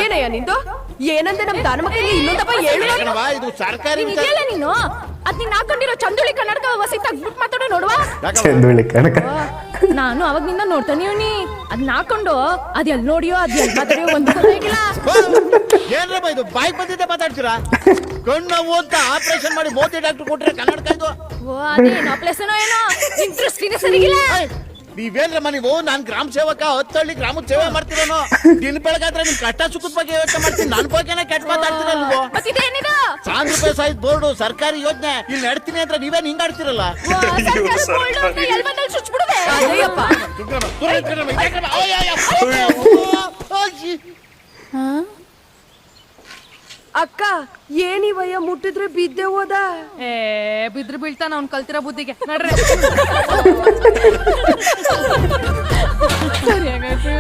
ಏನಯ್ಯ ನಿಂದು ಏನಂತ ನಮ್ ದಾನ ಮಕ್ಕಳಿಗೆ ಇನ್ನೊಂದಪ್ಪ ಇದು ಸರ್ಕಾರಿ ಇದೆಯಲ್ಲ ನೀನು ಅದ್ ನೀನ್ ಹಾಕೊಂಡಿರೋ ಚಂದುಳಿ ಕನ್ನಡಕ ವಸಿ ತಗ್ಬಿಟ್ಟು ಮಾತಾಡೋ ನೋಡುವ ಚಂದುಳಿ ಕನಕ ನಾನು ಅವಾಗಿಂದ ನೋಡ್ತಾನೆ ಇವನಿ ಅದ್ನ ಹಾಕೊಂಡು ಅದ್ ಎಲ್ ನೋಡಿಯೋ ಅದ್ ಎಲ್ ಮಾತಾಡಿಯೋ ಒಂದು ಗೊತ್ತಾಗಿಲ್ಲ ಏನ್ರಪ್ಪ ಇದು ಬಾಯ್ ಬಂದಿದ್ದೆ ಮಾತಾಡ್ತೀರಾ ಕಣ್ಣು ಅಂತ ಆಪರೇಷನ್ ಮಾಡಿ ಮೋದಿ ಡಾಕ್ಟರ್ ಕೊಟ್ರೆ ಕನ್ನಡಕ ಇದು ಓ ಅದೇನೋ ಪ್ಲೇಸನೋ ಏನೋ ಇಂಟ್ರೆಸ್ಟಿಂಗ್ ಸರಿಗಿಲ್ಲ ನೀವೇನ್ರಮ್ಮ ನೀವು ನಾನ್ ಗ್ರಾಮ ಸೇವಕ 10 ಹಳ್ಳಿ ಗ್ರಾಮದ ಸೇವೆ ಮಾಡ್ತಿರೋನು ದಿನ ಬೆಳಗಾದ್ರೆ ನಿಮ್ ಕಷ್ಟ ಸುಖದ ಬಗ್ಗೆ ಯೋಚನೆ ಮಾಡ್ತೀನಿ ನನ್ ಬಗ್ಗೆನೇ ಕೆಟ್ಟ ಮಾತಾಡ್ತೀರ ನೀವು ಮತ್ತಿದೇನಿದು ₹100 ಬೋರ್ಡು ಸರ್ಕಾರಿ ಯೋಜನೆ ಇಲ್ಲಿ ನಡ್ತೀನಿ ಅಂತ ನೀವೇನ್ ಹಿಂಗ್ ಆಡ್ತಿರಲ್ಲ ಅಕ್ಕ ಏನಿವಯ್ಯ ಮುಟ್ಟಿದ್ರೆ ಬಿದ್ದೆ ಹೋದ ಬಿದ್ರು ಬೀಳ್ತಾನ ಅವ್ನ್ ಕಲ್ತಿರೋ ಬುದ್ಧಿಗೆ ನಡ್ರಿ ಸರಿಯಾಗಾಯ್ತು